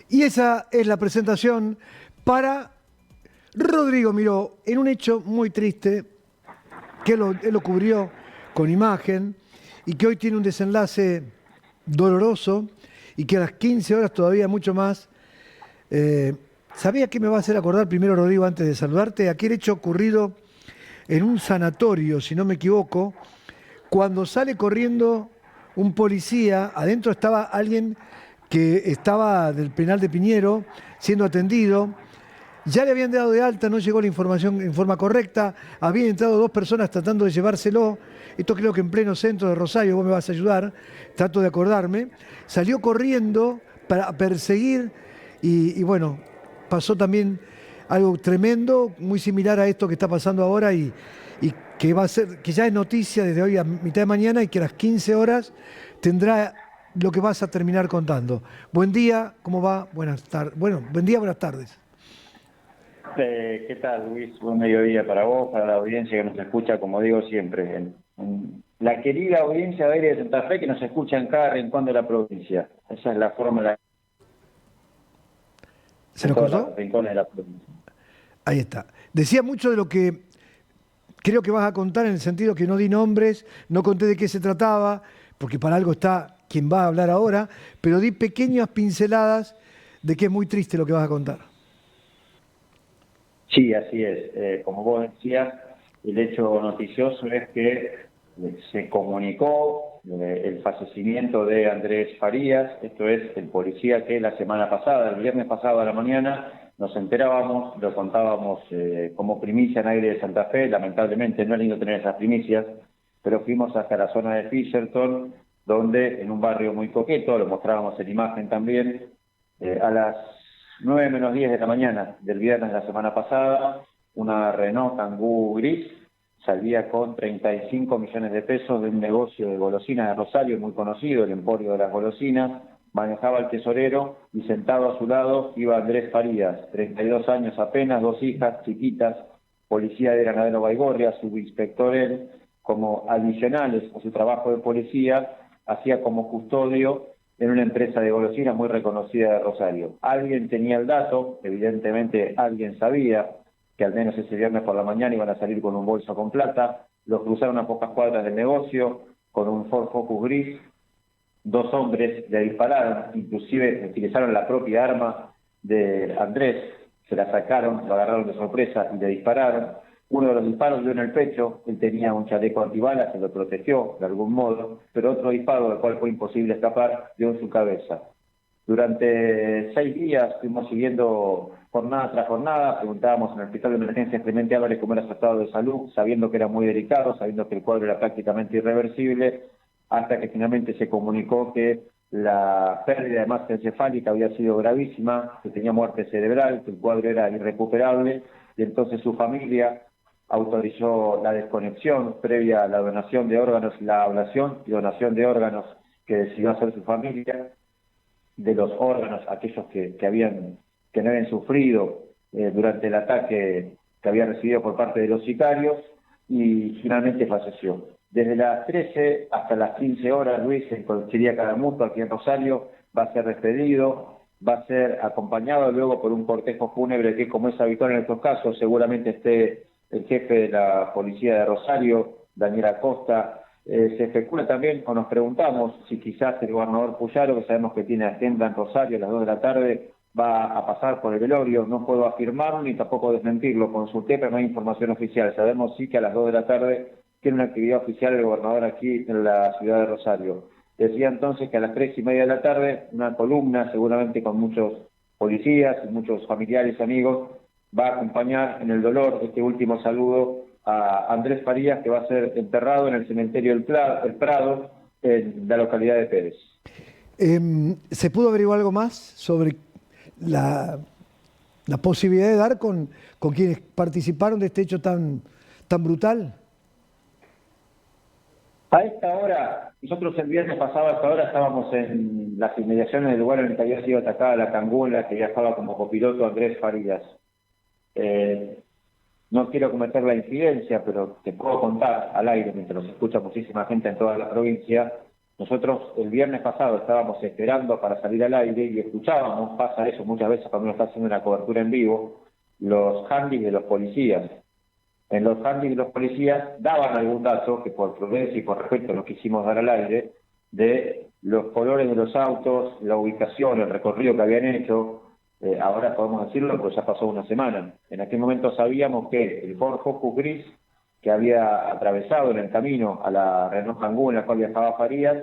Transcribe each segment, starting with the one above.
Y esa es la presentación para Rodrigo Miró, en un hecho muy triste, que él lo cubrió con imagen y que hoy tiene un desenlace doloroso y que a las 15 horas todavía mucho más. Eh, ¿Sabía qué me va a hacer acordar primero, Rodrigo, antes de saludarte? Aquel hecho ocurrido en un sanatorio, si no me equivoco, cuando sale corriendo un policía, adentro estaba alguien que estaba del penal de Piñero siendo atendido. Ya le habían dado de alta, no llegó la información en forma correcta. Habían entrado dos personas tratando de llevárselo. Esto creo que en pleno centro de Rosario, vos me vas a ayudar, trato de acordarme. Salió corriendo para perseguir y bueno, pasó también algo tremendo, muy similar a esto que está pasando ahora y que va a ser, que ya es noticia desde hoy a mitad de mañana y que a las 15 horas tendrá lo que vas a terminar contando. Buen día, ¿cómo va? Buenas tardes. Bueno, buen día, buenas tardes. ¿Qué tal, Luis? Buen mediodía para vos, para la audiencia que nos escucha, como digo siempre, la querida audiencia de Aire de Santa Fe que nos escucha en cada rincón de la provincia. Esa es la fórmula ¿Se en nos todos cortó? los rincones de la provincia. Ahí está. Decía mucho de lo que creo que vas a contar en el sentido que no di nombres, no conté de qué se trataba, porque para algo está quien va a hablar ahora, pero di pequeñas pinceladas de que es muy triste lo que vas a contar. Sí, así es. Como vos decías, el hecho noticioso es que se comunicó el fallecimiento de Andrés Farías, esto es el policía que la semana pasada, el viernes pasado a la mañana, nos enterábamos, lo contábamos como primicia en Aire de Santa Fe. Lamentablemente no es lindo tener esas primicias, pero fuimos hasta la zona de Fisherton, donde en un barrio muy coqueto, lo mostrábamos en imagen también, a las 9 menos 10 de la mañana del viernes de la semana pasada, una Renault Kangoo gris salía con 35 millones de pesos de un negocio de golosinas de Rosario muy conocido, el Emporio de las Golosinas. Manejaba el tesorero y sentado a su lado iba Andrés Farías, 32 años apenas, dos hijas chiquitas, policía de Granadero Baigorria, subinspector él, como adicionales a su trabajo de policía, hacía como custodio en una empresa de golosinas muy reconocida de Rosario. Alguien tenía el dato, evidentemente alguien sabía que al menos ese viernes por la mañana iban a salir con un bolso con plata, los cruzaron a pocas cuadras del negocio con un Ford Focus gris, dos hombres le dispararon, inclusive utilizaron la propia arma de Andrés, se la sacaron, lo agarraron de sorpresa y le dispararon. Uno de los disparos dio en el pecho, él tenía un chaleco antibalas, se lo protegió de algún modo, pero otro disparo, del cual fue imposible escapar, dio en su cabeza. Durante 6 días fuimos siguiendo jornada tras jornada, preguntábamos en el hospital de emergencias Clemente Álvarez cómo era su estado de salud, sabiendo que era muy delicado, sabiendo que el cuadro era prácticamente irreversible, hasta que finalmente se comunicó que la pérdida de masa encefálica había sido gravísima, que tenía muerte cerebral, que el cuadro era irrecuperable, y entonces su familia autorizó la desconexión previa a la donación de órganos, la ablación y donación de órganos que decidió hacer su familia, de los órganos, aquellos que no habían sufrido durante el ataque que había recibido por parte de los sicarios, y finalmente falleció. Desde las 13 hasta las 15 horas, Luis, en Cochería Cadamuto, aquí en Rosario, va a ser despedido, va a ser acompañado luego por un cortejo fúnebre que, como es habitual en estos casos, seguramente esté el jefe de la policía de Rosario, Daniel Acosta. Se especula también, o nos preguntamos, si quizás el gobernador Puyaro, que sabemos que tiene agenda en Rosario a las 2 de la tarde, va a pasar por el velorio. No puedo afirmarlo ni tampoco desmentirlo. Consulté, pero no hay información oficial. Sabemos sí que a las 2 de la tarde tiene una actividad oficial el gobernador aquí en la ciudad de Rosario. Decía entonces que a las 3:30 de la tarde, una columna, seguramente con muchos policías y muchos familiares y amigos, va a acompañar en el dolor este último saludo a Andrés Farías, que va a ser enterrado en el cementerio El Prado, en la localidad de Pérez. ¿Se pudo averiguar algo más sobre la, la posibilidad de dar con quienes participaron de este hecho tan brutal? A esta hora, nosotros el viernes pasado a esta hora estábamos en las inmediaciones del lugar en el que había sido atacada la cangula, que viajaba como copiloto Andrés Farías. Eh, no quiero cometer la incidencia, pero te puedo contar al aire, mientras nos escucha muchísima gente en toda la provincia, Nosotros el viernes pasado estábamos esperando para salir al aire y escuchábamos, pasa eso muchas veces cuando uno está haciendo una cobertura en vivo, los handys de los policías. En los handys de los policías daban algún dato que por prudencia y por respeto no quisimos dar al aire, de los colores de los autos, la ubicación, el recorrido que habían hecho. Ahora podemos decirlo porque ya pasó una semana. En aquel momento sabíamos que el Ford Focus gris que había atravesado en el camino a la Renault Kangoo en la cual viajaba Farías,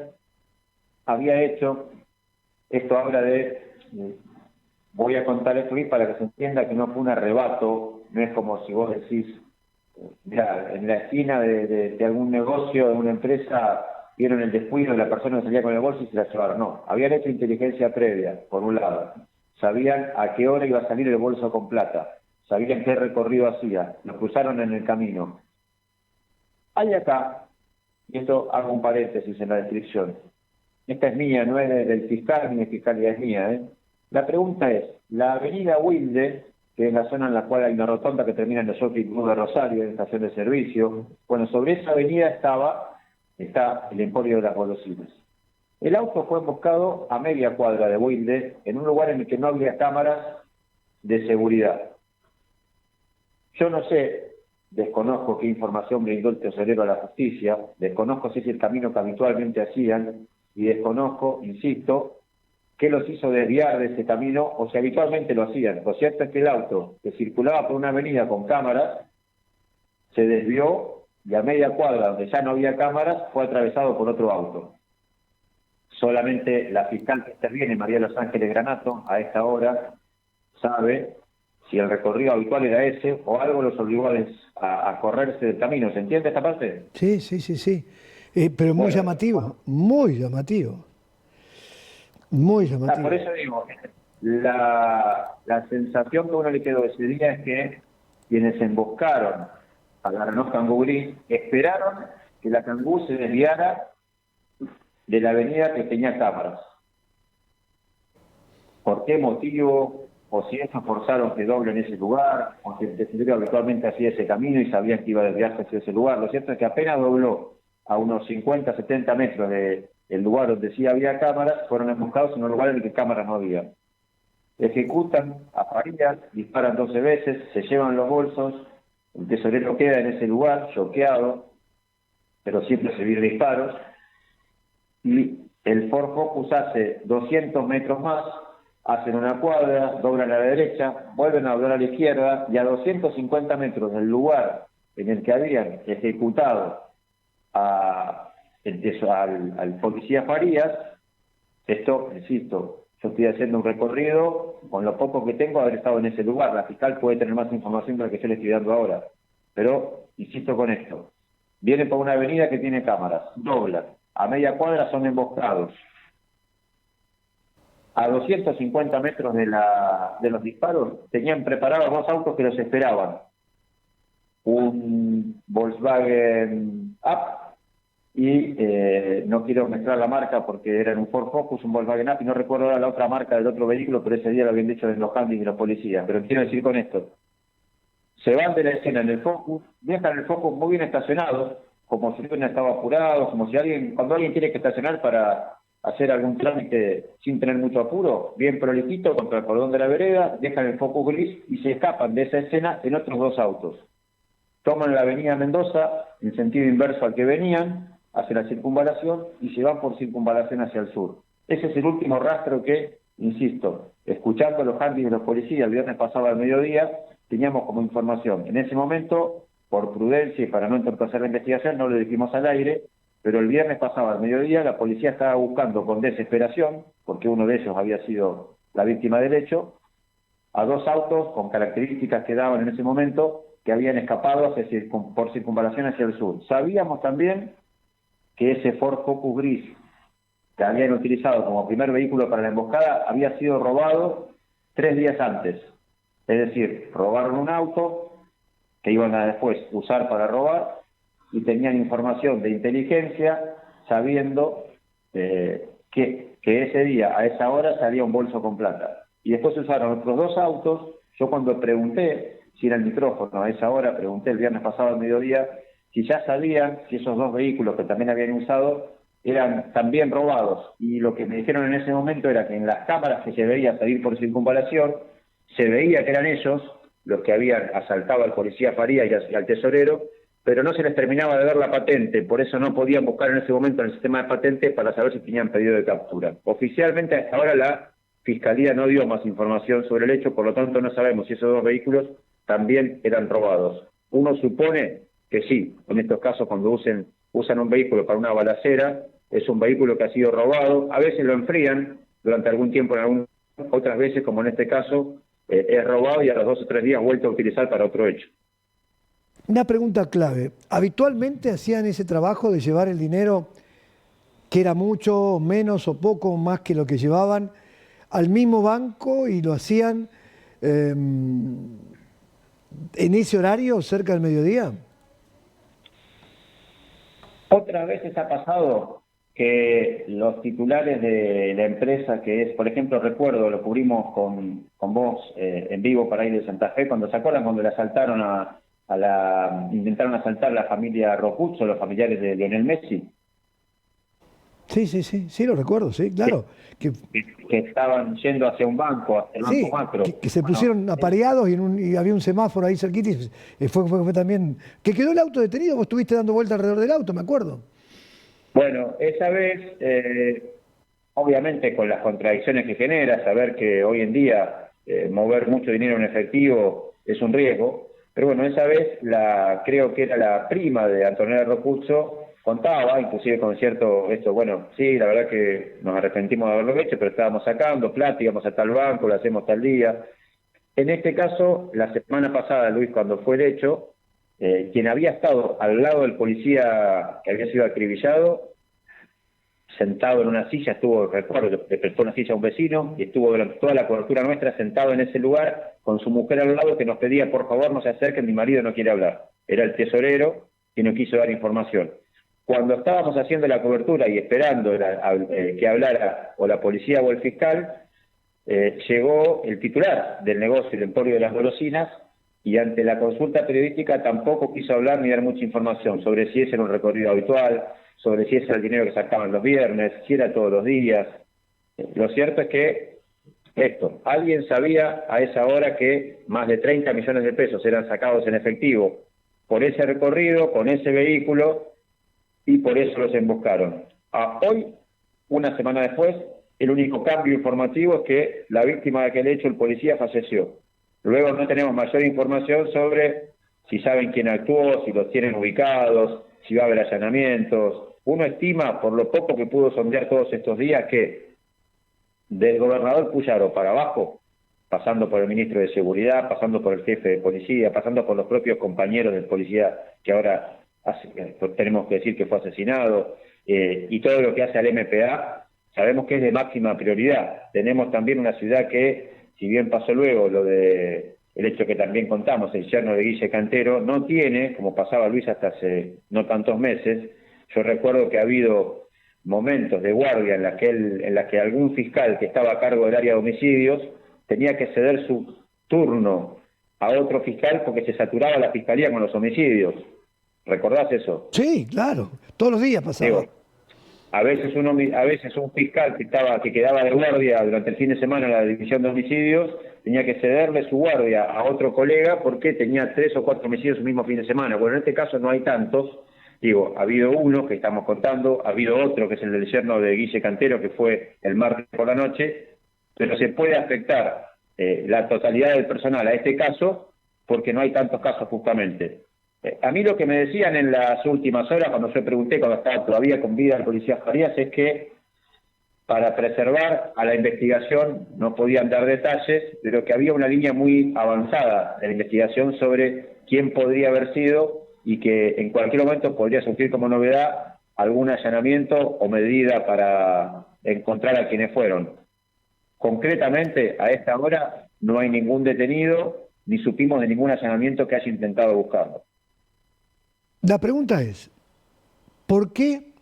había hecho, esto habla de, voy a contar esto aquí para que se entienda que no fue un arrebato, no es como si vos decís, mira, en la esquina de algún negocio, de una empresa, vieron el descuido de la persona que salía con el bolso y se la llevaron. No, habían hecho inteligencia previa, por un lado. Sabían a qué hora iba a salir el bolso con plata, sabían qué recorrido hacía, lo cruzaron en el camino. Hay acá, y esto hago un paréntesis en la descripción, esta es mía, no es del fiscal, ni de fiscalía, es mía. La pregunta es, la avenida Wilde, que es la zona en la cual hay una rotonda que termina en el Shopping Club de Rosario, en estación de servicio, bueno, sobre esa avenida está el Emporio de las Golosinas. El auto fue emboscado a media cuadra de Wilde, en un lugar en el que no había cámaras de seguridad. Yo no sé, desconozco qué información brindó el tesorero a la justicia, desconozco si es el camino que habitualmente hacían, y desconozco, insisto, qué los hizo desviar de ese camino o si habitualmente lo hacían. Lo cierto es que el auto que circulaba por una avenida con cámaras se desvió y a media cuadra, donde ya no había cámaras, fue atravesado por otro auto. Solamente la fiscal que interviene, María Los Ángeles Granato, a esta hora, sabe si el recorrido habitual era ese o algo los obligó a correrse del camino. ¿Se entiende esta parte? Sí, sí, sí, sí. Pero muy Bueno, llamativo, muy llamativo, muy llamativo. por eso digo, la sensación que a uno le quedó ese día es que quienes emboscaron a la Renault Kangoo gris esperaron que la Kangoo se desviara de la avenida que tenía cámaras. ¿Por qué motivo? O si ellos forzaron que doble en ese lugar, o si el testigo habitualmente hacía ese camino y sabían que iba a desviarse hacia ese lugar. Lo cierto es que apenas dobló a unos 50, 70 metros del lugar donde sí había cámaras, fueron emboscados en un lugar en el que cámaras no había. Ejecutan a Farías, disparan 12 veces, se llevan los bolsos, el tesorero queda en ese lugar, choqueado, pero siempre se vio disparos, y el Ford Focus hace 200 metros más, hacen una cuadra, doblan a la derecha, vuelven a doblar a la izquierda, y a 250 metros del lugar en el que habían ejecutado al policía Farías, esto, insisto, yo estoy haciendo un recorrido, con lo poco que tengo, haber estado en ese lugar. La fiscal puede tener más información de la que yo le estoy dando ahora. Pero, insisto con esto, vienen por una avenida que tiene cámaras, doblan, a media cuadra son emboscados. A 250 metros de los disparos, tenían preparados dos autos que los esperaban. Un Volkswagen Up, y no quiero mezclar la marca porque era en un Ford Focus, un Volkswagen Up, y no recuerdo ahora la otra marca del otro vehículo, pero ese día lo habían dicho en los handys de la policía. Pero quiero decir con esto, se van de la escena en el Focus, dejan el Focus muy bien estacionado, como si alguien estaba apurado, como si cuando alguien tiene que estacionar para hacer algún trámite sin tener mucho apuro, bien prolijito contra el cordón de la vereda, dejan el Focus gris y se escapan de esa escena en otros dos autos. Toman la avenida Mendoza en sentido inverso al que venían, hacen la circunvalación y se van por circunvalación hacia el sur. Ese es el último rastro que, insisto, escuchando los handys de los policías el viernes pasado al mediodía, teníamos como información. En ese momento, por prudencia y para no entorpecer la investigación, no lo dijimos al aire, pero el viernes pasado al mediodía la policía estaba buscando con desesperación, porque uno de ellos había sido la víctima del hecho, a dos autos con características que daban en ese momento que habían escapado por circunvalación hacia el sur. Sabíamos también que ese Ford Focus gris que habían utilizado como primer vehículo para la emboscada había sido robado 3 días antes. Es decir, robaron un auto que iban a después usar para robar y tenían información de inteligencia sabiendo que ese día, a esa hora, salía un bolso con plata. Y después usaron otros dos autos. Yo cuando pregunté si era el micrófono a esa hora, pregunté el viernes pasado al mediodía si ya sabían si esos dos vehículos que también habían usado eran también robados. Y lo que me dijeron en ese momento era que en las cámaras que se veía salir por circunvalación, se veía que eran ellos los que habían asaltado al policía Faría y al tesorero, pero no se les terminaba de ver la patente, por eso no podían buscar en ese momento en el sistema de patentes para saber si tenían pedido de captura. Oficialmente hasta ahora la Fiscalía no dio más información sobre el hecho, por lo tanto no sabemos si esos dos vehículos también eran robados. Uno supone que sí, en estos casos cuando usan un vehículo para una balacera, es un vehículo que ha sido robado, a veces lo enfrían durante algún tiempo, otras veces, como en este caso, es robado y a los 2 o 3 días vuelto a utilizar para otro hecho. Una pregunta clave. ¿Habitualmente hacían ese trabajo de llevar el dinero, que era mucho, menos o poco más que lo que llevaban, al mismo banco y lo hacían en ese horario, cerca del mediodía? Otras veces ha pasado que los titulares de la empresa, que es, por ejemplo, recuerdo, lo cubrimos con vos en vivo para ir de Santa Fe, cuando se acuerdan cuando le asaltaron intentaron asaltar la familia Ropuzzo, los familiares de Lionel Messi, Sí, lo recuerdo, sí, claro. Que, que estaban yendo hacia un banco, hacia el Banco sí, Macro. que se Bueno, pusieron apareados y había un semáforo ahí cerquita y fue también... Que quedó el auto detenido, vos estuviste dando vuelta alrededor del auto, me acuerdo. bueno, esa vez, obviamente con las contradicciones que genera, saber que hoy en día mover mucho dinero en efectivo es un riesgo, pero bueno, esa vez creo que era la prima de Antonella Ropuzzo, contaba, inclusive con cierto, esto, bueno, sí, la verdad que nos arrepentimos de haberlo hecho, pero estábamos sacando plata, íbamos a tal banco, lo hacemos tal día. En este caso, la semana pasada, Luis, cuando fue el hecho, quien había estado al lado del policía que había sido acribillado, sentado en una silla, recuerdo, le prestó una silla a un vecino y estuvo durante toda la cobertura nuestra sentado en ese lugar con su mujer al lado que nos pedía, por favor, no se acerquen, mi marido no quiere hablar. Era el tesorero que no quiso dar información. Cuando estábamos haciendo la cobertura y esperando que hablara o la policía o el fiscal, llegó el titular del negocio, el Emporio de las Golosinas, y ante la consulta periodística tampoco quiso hablar ni dar mucha información sobre si ese era un recorrido habitual, sobre si ese era el dinero que sacaban los viernes, si era todos los días. Lo cierto es que alguien sabía a esa hora que más de 30 millones de pesos eran sacados en efectivo por ese recorrido, con ese vehículo, y por eso los emboscaron. Hoy, una semana después, el único cambio informativo es que la víctima de aquel hecho, el policía, falleció. Luego no tenemos mayor información sobre si saben quién actuó, si los tienen ubicados, si va a haber allanamientos. Uno estima, por lo poco que pudo sondear todos estos días, que del gobernador Puyaro para abajo, pasando por el ministro de Seguridad, pasando por el jefe de policía, pasando por los propios compañeros del policía que ahora tenemos que decir que fue asesinado, y todo lo que hace al MPA, sabemos que es de máxima prioridad. Tenemos también una ciudad que, si bien pasó luego el hecho que también contamos, el yerno de Guille Cantero, no tiene, como pasaba Luis hasta hace no tantos meses, yo recuerdo que ha habido momentos de guardia en la que algún fiscal que estaba a cargo del área de homicidios tenía que ceder su turno a otro fiscal porque se saturaba la fiscalía con los homicidios. ¿Recordás eso? Sí, claro, todos los días pasaba. Digo, a veces un fiscal que quedaba de guardia durante el fin de semana en la división de homicidios tenía que cederle su guardia a otro colega porque tenía 3 o 4 homicidios el mismo fin de semana. Bueno, en este caso no hay tantos. Digo, ha habido uno que estamos contando, ha habido otro que es el del yerno de Guille Cantero, que fue el martes por la noche, pero se puede afectar la totalidad del personal a este caso porque no hay tantos casos justamente. A mí lo que me decían en las últimas horas, cuando yo pregunté, cuando estaba todavía con vida el policía Farías, es que para preservar a la investigación no podían dar detalles, pero que había una línea muy avanzada de la investigación sobre quién podría haber sido y que en cualquier momento podría surgir como novedad algún allanamiento o medida para encontrar a quienes fueron. Concretamente, a esta hora no hay ningún detenido, ni supimos de ningún allanamiento que haya intentado buscarlo. La pregunta es, ¿por qué?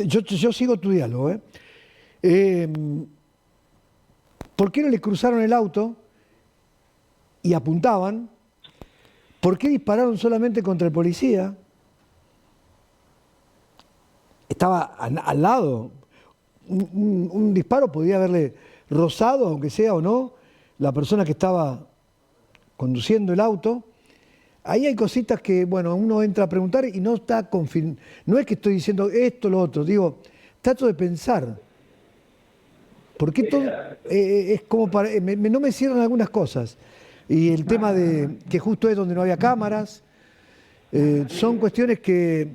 Yo sigo tu diálogo, ¿eh? ¿Por qué no le cruzaron el auto y apuntaban? ¿Por qué dispararon solamente contra el policía? estaba al lado. Un disparo podía haberle rozado, aunque sea o no, la persona que estaba conduciendo el auto. Ahí hay cositas que, bueno, uno entra a preguntar y no está no es que estoy diciendo esto o lo otro, digo, trato de pensar. Porque todo es como para. No me cierran algunas cosas. Y el tema de que justo es donde no había cámaras, son cuestiones que.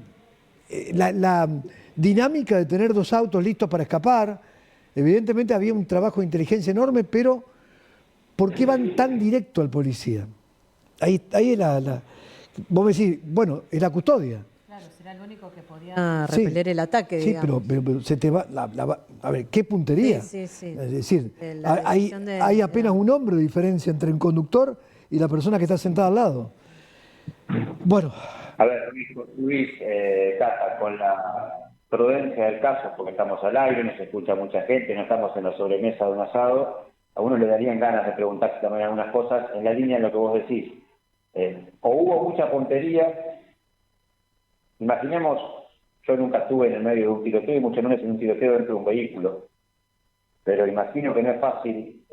La dinámica de tener dos autos listos para escapar, evidentemente había un trabajo de inteligencia enorme, pero ¿por qué van tan directo al policía? Ahí es vos me decís, bueno, es la custodia. Claro, será el único que podía repeler el ataque, sí, digamos. pero se te va, a ver, ¿qué puntería? Sí, sí, sí. Es decir, decisión hay apenas un hombre de diferencia entre el conductor y la persona que está sentada al lado. Bueno. A ver, Luis, Cata, con la prudencia del caso, porque estamos al aire, nos escucha mucha gente, no estamos en la sobremesa de un asado, a uno le darían ganas de preguntarse también algunas cosas en la línea de lo que vos decís. O hubo mucha puntería, imaginemos, yo nunca estuve en el medio de un tiroteo y mucho menos en un tiroteo dentro de un vehículo, pero imagino que no es fácil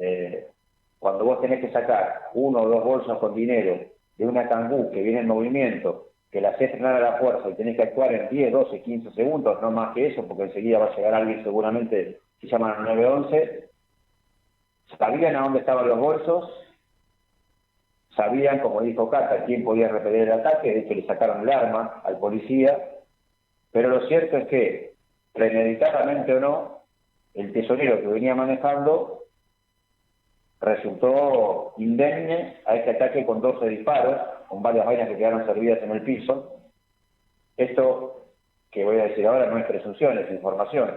cuando vos tenés que sacar 1 o 2 bolsas con dinero de una Kangoo que viene en movimiento, que la haces frenar a la fuerza y tenés que actuar en 10, 12, 15 segundos, no más que eso, porque enseguida va a llegar alguien seguramente, si llaman al 911, sabían a dónde estaban los bolsos, sabían, como dijo Cata, quién podía repeler el ataque, de hecho le sacaron el arma al policía, pero lo cierto es que, premeditadamente o no, el tesorero que venía manejando resultó indemne a este ataque con 12 disparos, con varias vainas que quedaron servidas en el piso. Esto que voy a decir ahora no es presunción, es información.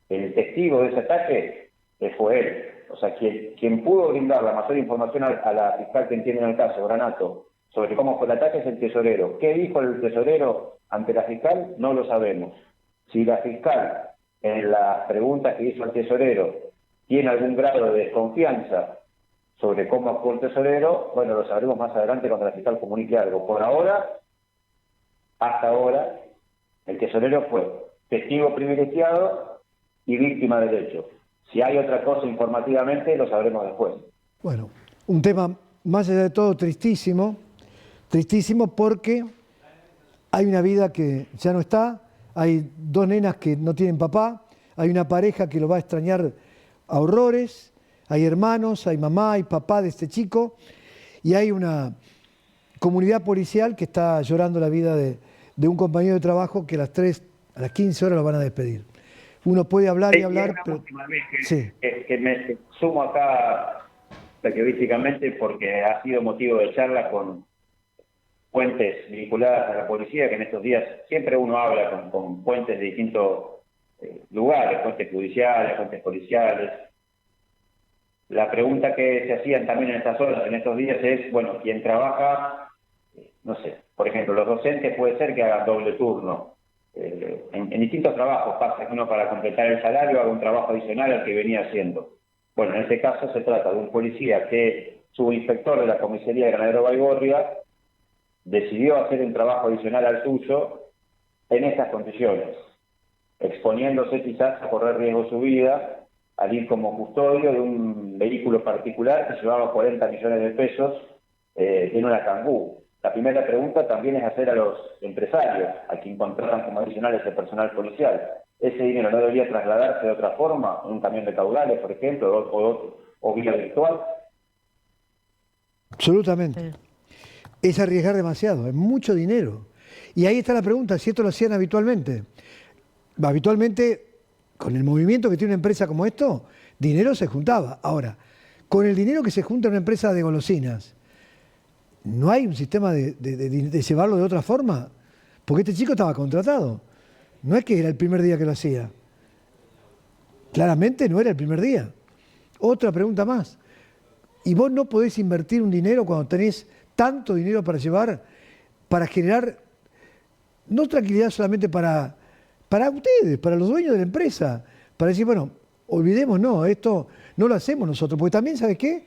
El testigo de ese ataque fue él. O sea, quien pudo brindar la mayor información a la fiscal que entiende en el caso, Granato, sobre cómo fue el ataque es el tesorero. ¿Qué dijo el tesorero ante la fiscal? No lo sabemos. Si la fiscal, en las preguntas que hizo al tesorero, tiene algún grado de desconfianza sobre cómo actuó el tesorero, bueno, lo sabremos más adelante cuando la fiscal comunique algo. Por ahora, hasta ahora, el tesorero fue testigo privilegiado y víctima del hecho. Si hay otra cosa informativamente, lo sabremos después. Bueno, un tema más allá de todo tristísimo porque hay una vida que ya no está, hay 2 nenas que no tienen papá, hay una pareja que lo va a extrañar a horrores, hay hermanos, hay mamá, hay papá de este chico y hay una comunidad policial que está llorando la vida de un compañero de trabajo que a las 15 horas lo van a despedir. Uno puede hablar y hablar, pero que me sumo acá periodísticamente porque ha sido motivo de charla con fuentes vinculadas a la policía, que en estos días siempre uno habla con fuentes de distintos lugares, fuentes judiciales, fuentes policiales. La pregunta que se hacían también en estas horas, en estos días, es, bueno, quien trabaja, no sé, por ejemplo, los docentes puede ser que hagan doble turno. En distintos trabajos pasa que uno para completar el salario haga un trabajo adicional al que venía haciendo. Bueno, en este caso se trata de un policía que, subinspector de la comisaría de Granadero Baigorria, decidió hacer un trabajo adicional al suyo en estas condiciones, exponiéndose quizás a correr riesgo su vida al ir como custodio de un vehículo particular que llevaba 40 millones de pesos en una Kangoo. La primera pregunta también es hacer a los empresarios, a quien contratan como adicional ese personal policial. ¿Ese dinero no debería trasladarse de otra forma, en un camión de caudales, por ejemplo, o vía virtual? Absolutamente. Es arriesgar demasiado, es mucho dinero. Y ahí está la pregunta, si esto lo hacían habitualmente. Habitualmente, con el movimiento que tiene una empresa como esto, dinero se juntaba. Ahora, con el dinero que se junta en una empresa de golosinas, ¿no hay un sistema de llevarlo de otra forma? Porque este chico estaba contratado. No es que era el primer día que lo hacía. Claramente no era el primer día. Otra pregunta más. ¿Y vos no podés invertir un dinero cuando tenés tanto dinero para llevar, para generar, no tranquilidad solamente para ustedes, para los dueños de la empresa, para decir, bueno, olvidemos, no, esto no lo hacemos nosotros, porque también, ¿sabes qué?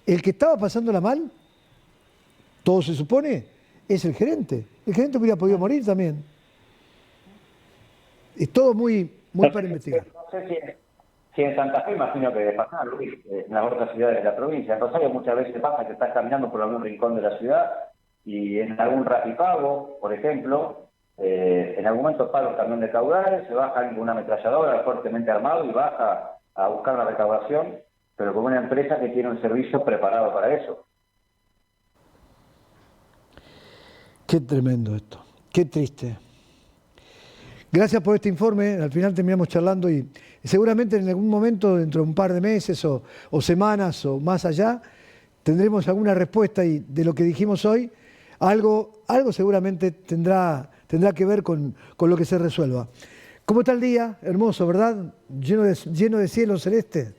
El que estaba pasándola mal, todo se supone, es el gerente. El gerente hubiera podido morir también. Es todo muy para investigar. No sé si en Santa Fe, imagino que debe pasar, Luis, en las otras ciudades de la provincia. En Rosario muchas veces pasa que estás caminando por algún rincón de la ciudad y en algún rapipago, por ejemplo, en algún momento para un camión de caudales, se baja con una ametralladora fuertemente armado y baja a buscar la recaudación, pero con una empresa que tiene un servicio preparado para eso. Qué tremendo esto, qué triste. Gracias por este informe, al final terminamos charlando y seguramente en algún momento, dentro de un par de meses o semanas o más allá, tendremos alguna respuesta y de lo que dijimos hoy, algo seguramente tendrá que ver con lo que se resuelva. ¿Cómo está el día? Hermoso, ¿verdad? Lleno de cielo celeste.